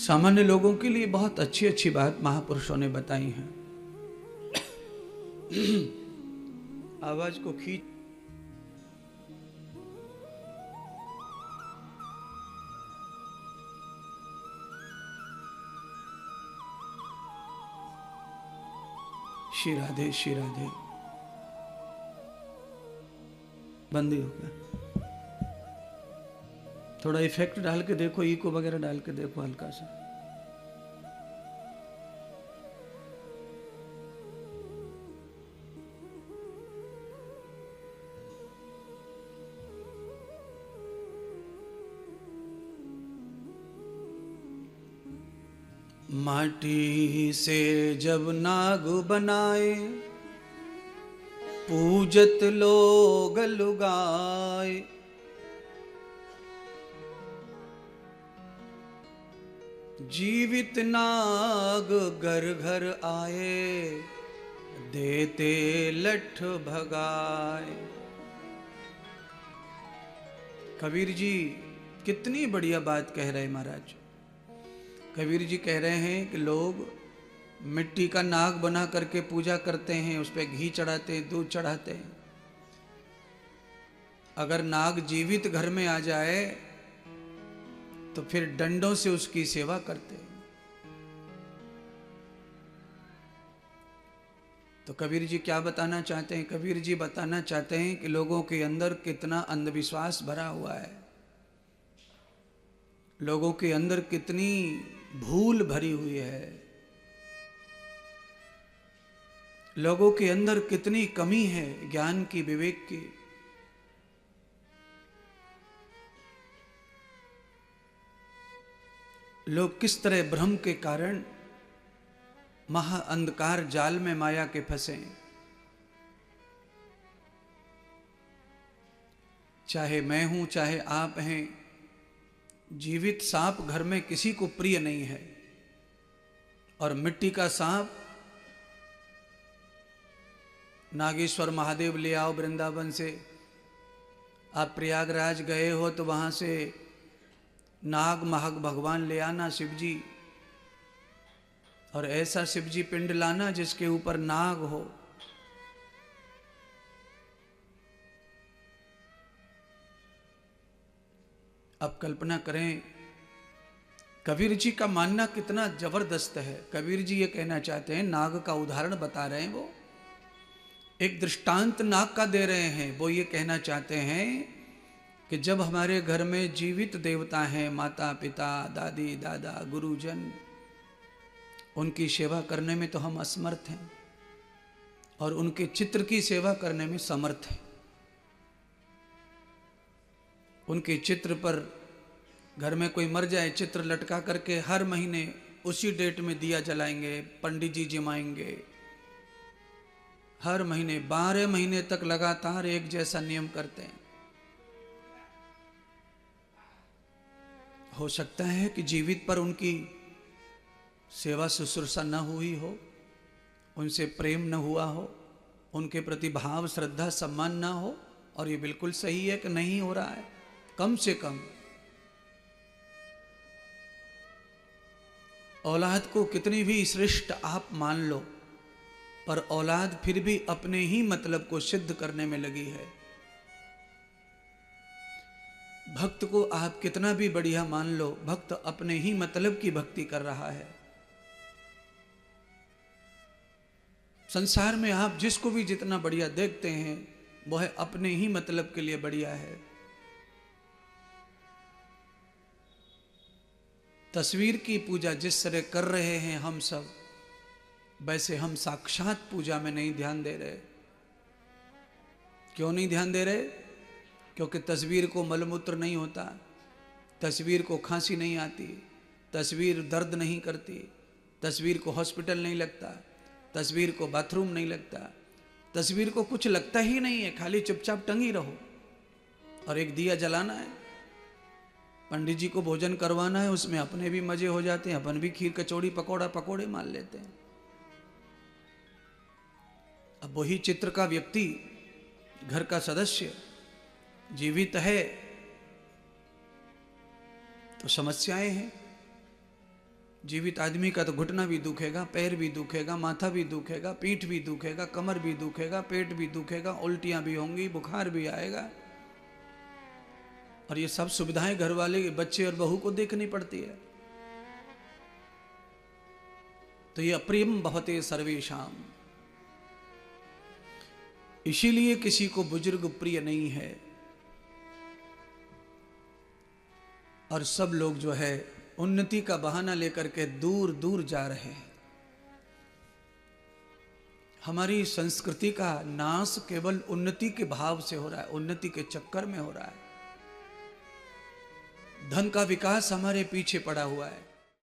सामान्य लोगों के लिए बहुत अच्छी अच्छी बात महापुरुषों ने बताई है। आवाज को खींच श्री राधे श्री राधे। बंद ही हो गया। थोड़ा इफेक्ट डाल के देखो, इको वगैरह डाल के देखो हल्का सा। माटी से जब नाग बनाए, पूजत लोग लुगाए। जीवित नाग घर घर आए, देते लठ भगाए। कबीर जी कितनी बढ़िया बात कह रहे महाराज। कबीर जी कह रहे हैं कि लोग मिट्टी का नाग बना करके पूजा करते हैं, उस पर घी चढ़ाते हैं, दूध चढ़ाते हैं। अगर नाग जीवित घर में आ जाए तो फिर डंडों से उसकी सेवा करते हैं। तो कबीर जी क्या बताना चाहते हैं? कबीर जी बताना चाहते हैं कि लोगों के अंदर कितना अंधविश्वास भरा हुआ है, लोगों के अंदर कितनी भूल भरी हुई है, लोगों के अंदर कितनी कमी है ज्ञान की, विवेक की। लोग किस तरह भ्रम के कारण महा अंधकार जाल में माया के फंसे। चाहे मैं हूं चाहे आप हैं, जीवित सांप घर में किसी को प्रिय नहीं है। और मिट्टी का सांप नागेश्वर महादेव ले आओ वृंदावन से। आप प्रयागराज गए हो तो वहां से नाग महग भगवान ले आना, शिव जी, और ऐसा शिव जी पिंड लाना जिसके ऊपर नाग हो। अब कल्पना करें कबीर जी का मानना कितना जबरदस्त है। कबीर जी ये कहना चाहते हैं, नाग का उदाहरण बता रहे हैं, वो एक दृष्टांत नाग का दे रहे हैं। वो ये कहना चाहते हैं कि जब हमारे घर में जीवित देवता हैं, माता पिता दादी दादा गुरुजन, उनकी सेवा करने में तो हम असमर्थ हैं और उनके चित्र की सेवा करने में समर्थ हैं। उनके चित्र पर घर में कोई मर जाए, चित्र लटका करके हर महीने उसी डेट में दिया जलाएंगे, पंडित जी जिमाएंगे। हर महीने 12 महीने तक लगातार एक जैसा नियम करते हैं। हो सकता है कि जीवित पर उनकी सेवा शुश्रूषा न हुई हो, उनसे प्रेम न हुआ हो, उनके प्रति भाव श्रद्धा सम्मान न हो, और ये बिल्कुल सही है कि नहीं हो रहा है। कम से कम औलाद को कितनी भी श्रेष्ठ आप मान लो, पर औलाद फिर भी अपने ही मतलब को सिद्ध करने में लगी है। भक्त को आप कितना भी बढ़िया मान लो, भक्त अपने ही मतलब की भक्ति कर रहा है। संसार में आप जिसको भी जितना बढ़िया देखते हैं, वह अपने ही मतलब के लिए बढ़िया है। तस्वीर की पूजा जिस तरह कर रहे हैं हम सब, वैसे हम साक्षात पूजा में नहीं ध्यान दे रहे। क्यों नहीं ध्यान दे रहे? क्योंकि तस्वीर को मलमूत्र नहीं होता, तस्वीर को खांसी नहीं आती, तस्वीर दर्द नहीं करती, तस्वीर को हॉस्पिटल नहीं लगता, तस्वीर को बाथरूम नहीं लगता, तस्वीर को कुछ लगता ही नहीं है, खाली चुपचाप टंगी रहो। और एक दिया जलाना है, पंडित जी को भोजन करवाना है, उसमें अपने भी मजे हो जाते हैं, अपन भी खीर कचौड़ी पकौड़ा पकोड़े मान लेते हैं। अब वही चित्र का व्यक्ति, घर का सदस्य जीवित है तो समस्याएं हैं। जीवित आदमी का तो घुटना भी दुखेगा, पैर भी दुखेगा, माथा भी दुखेगा, पीठ भी दुखेगा, कमर भी दुखेगा, पेट भी दुखेगा, उल्टियां भी होंगी, बुखार भी आएगा। और ये सब सुविधाएं घर वाले बच्चे और बहू को देखनी पड़ती है। तो ये अप्रियम भवते सर्वेशाम, इसीलिए किसी को बुजुर्ग प्रिय नहीं है। और सब लोग जो है उन्नति का बहाना लेकर के दूर दूर जा रहे हैं। हमारी संस्कृति का नाश केवल उन्नति के भाव से हो रहा है, उन्नति के चक्कर में हो रहा है। धन का विकास हमारे पीछे पड़ा हुआ है।